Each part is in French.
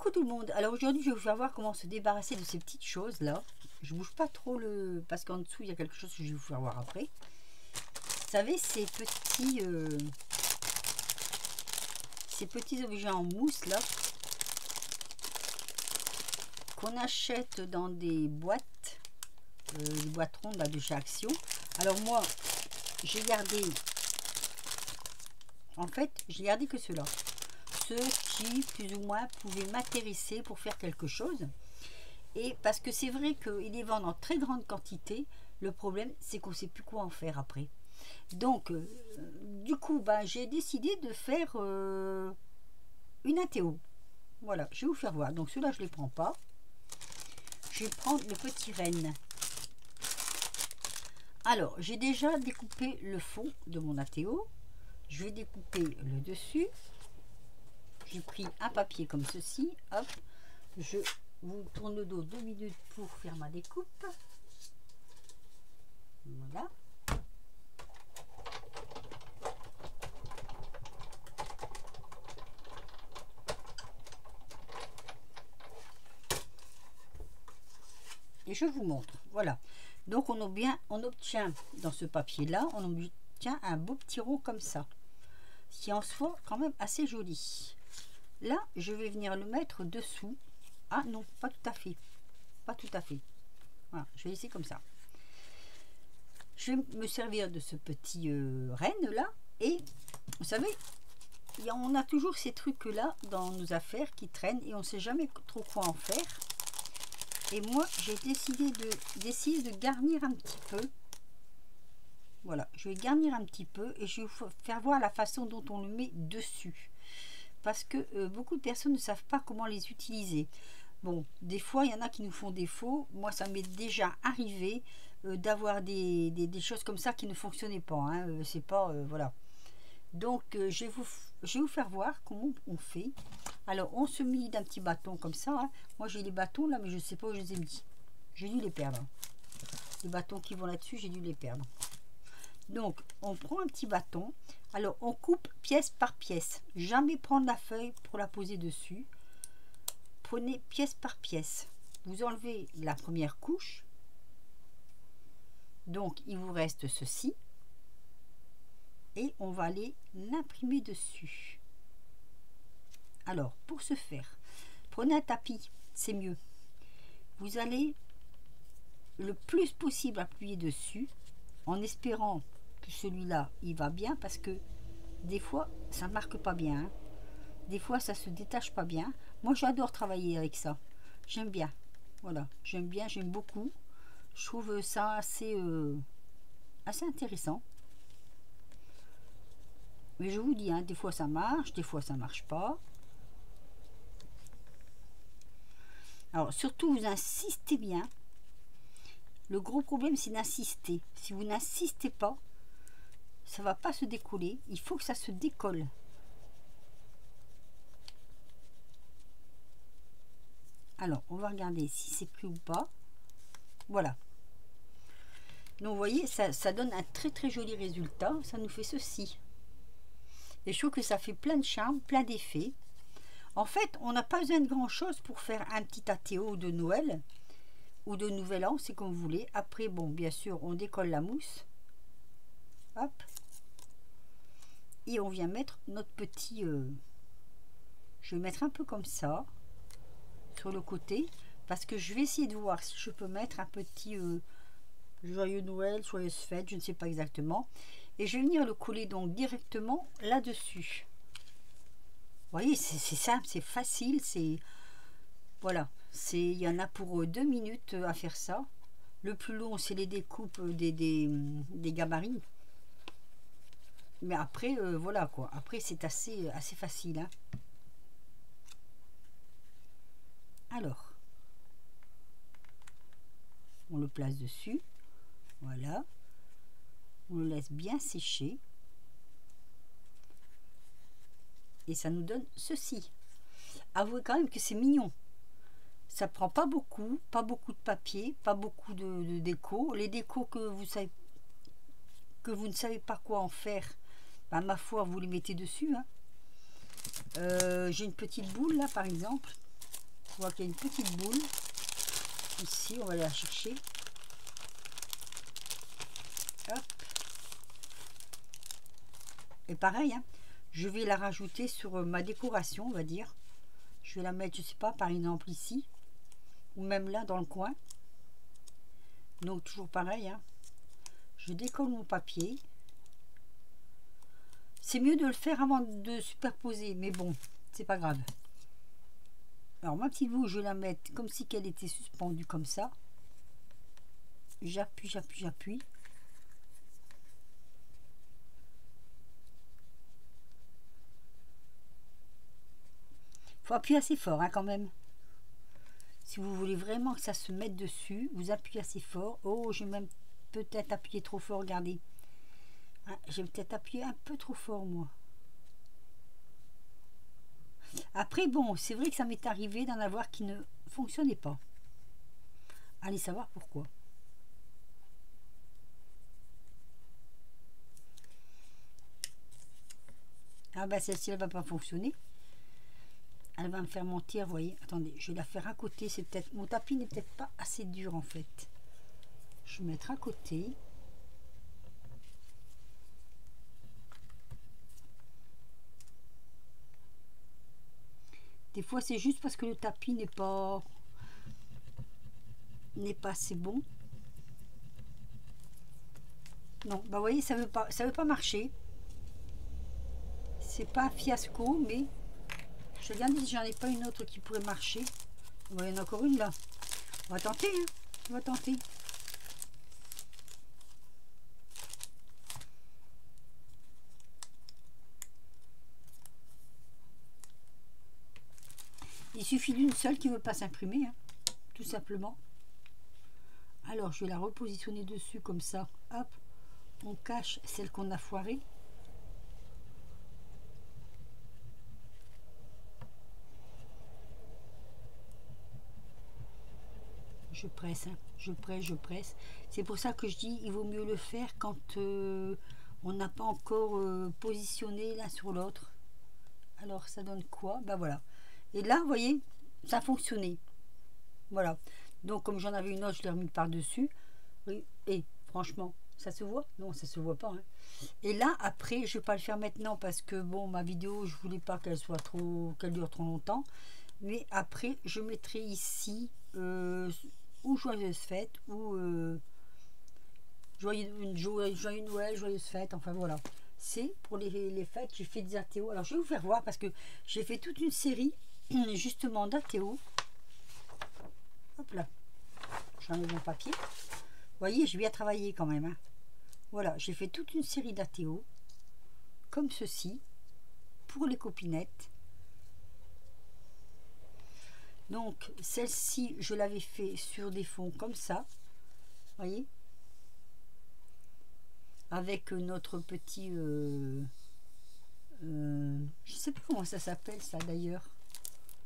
Coucou tout le monde. Alors aujourd'hui je vais vous faire voir comment se débarrasser de ces petites choses là. Je bouge pas trop le parce qu'en dessous il y a quelque chose que je vais vous faire voir après. Vous savez ces petits objets en mousse là qu'on achète dans des boîtes, les boîtes rondes là, de chez Action. Alors moi j'ai gardé, en fait j'ai gardé que ceux-là. Ceux qui plus ou moins pouvaient m'intéresser pour faire quelque chose, et parce que c'est vrai qu'ils les vendent en très grande quantité. Le problème c'est qu'on ne sait plus quoi en faire après. Donc du coup j'ai décidé de faire une ATO. Voilà, je vais vous faire voir. Donc ceux-là je les prends pas, je vais prendre le petit renne. Alors j'ai déjà découpé le fond de mon ATO, je vais découper le dessus. J'ai pris un papier comme ceci, hop, je vous tourne le dos 2 minutes pour faire ma découpe. Voilà. Et je vous montre, voilà. Donc on obtient dans ce papier là, on obtient un beau petit rond comme ça, qui en soit quand même assez joli. Là, je vais venir le mettre dessous. Ah non, pas tout à fait. Pas tout à fait. Voilà, je vais laisser comme ça. Je vais me servir de ce petit renne là. Et vous savez, on a toujours ces trucs là dans nos affaires qui traînent et on ne sait jamais trop quoi en faire. Et moi, j'ai décidé d'essayer de garnir un petit peu. Voilà, je vais garnir un petit peu et je vais vous faire voir la façon dont on le met dessus. Parce que beaucoup de personnes ne savent pas comment les utiliser. Bon, des fois, il y en a qui nous font défaut. Moi, ça m'est déjà arrivé d'avoir des choses comme ça qui ne fonctionnaient pas. Hein. C'est pas... voilà. Donc, je vais vous faire voir comment on fait. Alors, on se met d'un petit bâton comme ça. Hein. Moi, j'ai les bâtons là, mais je ne sais pas où je les ai mis. J'ai dû les perdre. Les bâtons qui vont là-dessus, j'ai dû les perdre. Donc, on prend un petit bâton. Alors, on coupe pièce par pièce. Jamais prendre la feuille pour la poser dessus. Prenez pièce par pièce. Vous enlevez la première couche. Donc, il vous reste ceci. Et on va aller l'imprimer dessus. Alors, pour ce faire, prenez un tapis. C'est mieux. Vous allez le plus possible appuyer dessus, en espérant que celui-là il va bien, parce que des fois ça ne marque pas bien, hein. Des fois ça se détache pas bien. Moi j'adore travailler avec ça, j'aime bien, voilà, j'aime bien, j'aime beaucoup, je trouve ça assez intéressant. Mais je vous dis, hein, des fois ça marche, des fois ça marche pas. Alors surtout vous insistez bien. Le gros problème c'est d'insister. Si vous n'insistez pas, ça va pas se décoller. Il faut que ça se décolle. Alors on va regarder si c'est pris ou pas. Voilà. Donc vous voyez, ça donne un très très joli résultat. Ça nous fait ceci. Et je trouve que ça fait plein de charme, plein d'effets. En fait, on n'a pas besoin de grand chose pour faire un petit ATO de Noël ou de Nouvel An, c'est comme vous voulez. Après, bon, bien sûr, on décolle la mousse. Hop. Et on vient mettre notre petit... je vais mettre un peu comme ça, sur le côté, parce que je vais essayer de voir si je peux mettre un petit joyeux Noël, joyeuse fête, je ne sais pas exactement. Et je vais venir le coller donc directement là-dessus. Vous voyez, c'est simple, c'est facile, c'est... Voilà, il y en a pour 2 minutes à faire ça. Le plus long, c'est les découpes des gabarits. Mais après, voilà quoi. Après, c'est assez facile. Hein. Alors, on le place dessus. Voilà. On le laisse bien sécher. Et ça nous donne ceci. Avouez quand même que c'est mignon. Ça prend pas beaucoup de papier, pas beaucoup de déco. Les décos que vous ne savez pas quoi en faire, ben, ma foi, vous les mettez dessus. Hein. J'ai une petite boule là par exemple. On voit qu'il y a une petite boule. Ici, on va aller la chercher. Hop. Et pareil, hein, je vais la rajouter sur ma décoration, on va dire. Je vais la mettre, je sais pas, par exemple ici. Ou même là, dans le coin. Donc, toujours pareil, hein. Je décolle mon papier. C'est mieux de le faire avant de superposer, mais bon, c'est pas grave. Alors, ma petite boule, je vais la mettre comme si elle était suspendue comme ça. J'appuie, j'appuie, j'appuie. Faut appuyer assez fort, hein, quand même. Si vous voulez vraiment que ça se mette dessus, vous appuyez assez fort. Oh, j'ai même peut-être appuyé trop fort, regardez. Hein, j'ai peut-être appuyé un peu trop fort, moi. Après, bon, c'est vrai que ça m'est arrivé d'en avoir qui ne fonctionnaient pas. Allez savoir pourquoi. Ah bah celle-ci, elle va pas fonctionner. Elle va me faire mentir, vous voyez. Attendez, je vais la faire à côté. C'est peut-être mon tapis n'est peut-être pas assez dur en fait. Je vais mettre à côté. Des fois, c'est juste parce que le tapis n'est pas assez bon. Non, bah vous voyez, ça veut pas marcher. C'est pas un fiasco, mais je regarde si j'en ai pas une autre qui pourrait marcher. Il y en a encore une là. On va tenter, hein. On va tenter. Il suffit d'une seule qui ne veut pas s'imprimer, hein, tout simplement. Alors, je vais la repositionner dessus comme ça. Hop, on cache celle qu'on a foirée. Je presse, hein, je presse. C'est pour ça que je dis, il vaut mieux le faire quand on n'a pas encore positionné l'un sur l'autre. Alors, ça donne quoi? Ben voilà. Et là, vous voyez, ça a fonctionné. Voilà. Donc, comme j'en avais une autre, je l'ai remis par-dessus. Oui. Et franchement, ça se voit? Non, ça se voit pas. Hein. Et là, après, je vais pas le faire maintenant parce que, bon, ma vidéo, je voulais pas qu'elle soit trop, qu'elle dure trop longtemps. Mais après, je mettrai ici ou joyeuse fête ou joyeux Noël, joyeuse fête. Enfin, voilà. C'est pour les fêtes, j'ai fait des ATO. Alors, je vais vous faire voir parce que j'ai fait toute une série justement d'ATO. Hop là, j'enlève mon papier. Vous voyez, j'ai bien travaillé quand même. Hein. Voilà, j'ai fait toute une série d'ATO comme ceci pour les copinettes. Donc, celle-ci, je l'avais fait sur des fonds comme ça. Vous voyez, avec notre petit... je sais pas comment ça s'appelle ça d'ailleurs.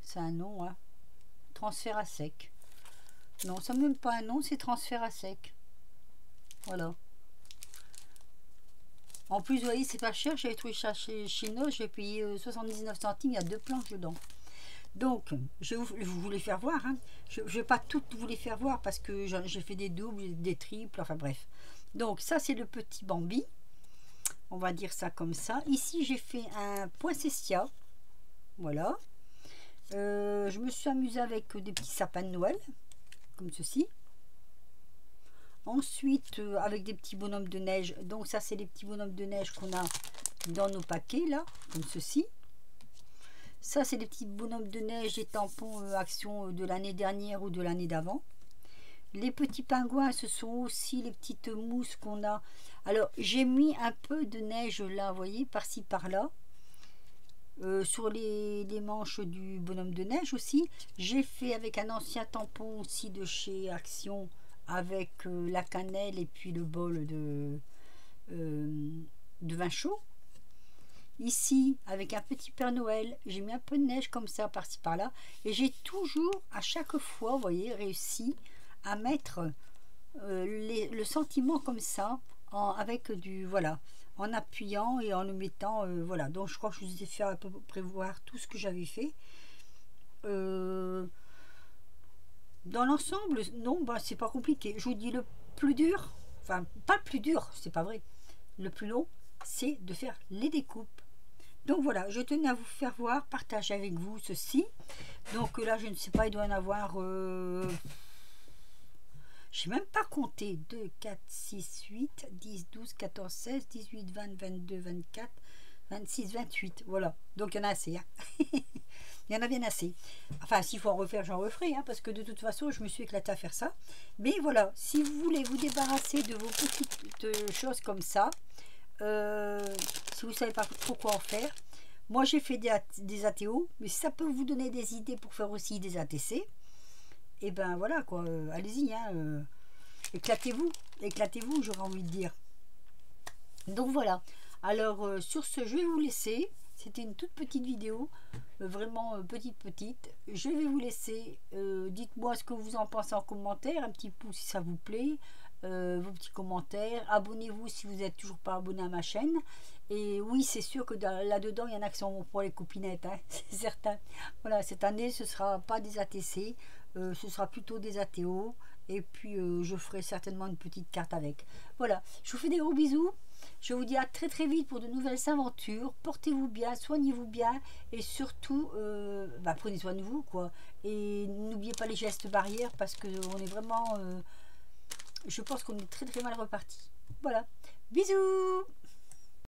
C'est un nom, hein. Transfert à sec. Non, ça n'a même pas un nom, c'est transfert à sec. Voilà. En plus, vous voyez, c'est pas cher. J'avais trouvé ça chez Chino. J'ai payé 79 centimes. Il y a 2 planches dedans. Donc, je vous les faire voir. Hein. Je ne vais pas toutes vous les faire voir parce que j'ai fait des doubles, des triples. Enfin bref. Donc, ça, c'est le petit Bambi. On va dire ça comme ça. Ici, j'ai fait un poinsettia. Voilà. Je me suis amusée avec des petits sapins de Noël. Comme ceci. Ensuite, avec des petits bonhommes de neige. Donc, ça, c'est les petits bonhommes de neige qu'on a dans nos paquets, là. Comme ceci. Ça, c'est les petits bonhommes de neige et tampons Action de l'année dernière ou de l'année d'avant. Les petits pingouins, ce sont aussi les petites mousses qu'on a. Alors, j'ai mis un peu de neige là, vous voyez, par-ci, par-là. Sur les manches du bonhomme de neige aussi. J'ai fait avec un ancien tampon aussi de chez Action avec la cannelle et puis le bol de vin chaud. Ici, avec un petit Père Noël, j'ai mis un peu de neige comme ça, par-ci, par-là. Et j'ai toujours, à chaque fois, vous voyez, réussi à mettre le sentiment comme ça, avec du, voilà, en appuyant et en le mettant, voilà. Donc, je crois que je vous ai fait à peu près voir tout ce que j'avais fait. Dans l'ensemble, non, bah, c'est pas compliqué. Je vous dis le plus dur, enfin pas le plus dur, c'est pas vrai. Le plus long, c'est de faire les découpes. Donc voilà, je tenais à vous faire voir, partager avec vous ceci. Donc là, je ne sais pas, il doit en avoir... je n'ai même pas compté. 2, 4, 6, 8, 10, 12, 14, 16, 18, 20, 22, 24, 26, 28. Voilà, donc il y en a assez. Hein. Il y en a bien assez. Enfin, s'il faut en refaire, j'en referai, hein, parce que de toute façon, je me suis éclatée à faire ça. Mais voilà, si vous voulez vous débarrasser de vos petites choses comme ça, si vous ne savez pas trop quoi en faire, moi j'ai fait des ATO, mais si ça peut vous donner des idées pour faire aussi des ATC, et ben voilà quoi, allez-y, hein, éclatez-vous, éclatez-vous, j'aurais envie de dire. Donc voilà, alors sur ce, je vais vous laisser. C'était une toute petite vidéo, vraiment petite. Je vais vous laisser. Dites-moi ce que vous en pensez en commentaire, un petit pouce si ça vous plaît, vos petits commentaires. Abonnez-vous si vous n'êtes toujours pas abonné à ma chaîne. Et oui, c'est sûr que là-dedans, il y en a qui sont pour les copinettes, hein, c'est certain. Voilà, cette année, ce ne sera pas des ATC, ce sera plutôt des ATO. Et puis, je ferai certainement une petite carte avec. Voilà, je vous fais des gros bisous. Je vous dis à très très vite pour de nouvelles aventures. Portez-vous bien, soignez-vous bien et surtout prenez soin de vous quoi. Et n'oubliez pas les gestes barrières parce que on est vraiment, je pense qu'on est très très mal reparti. Voilà, bisous.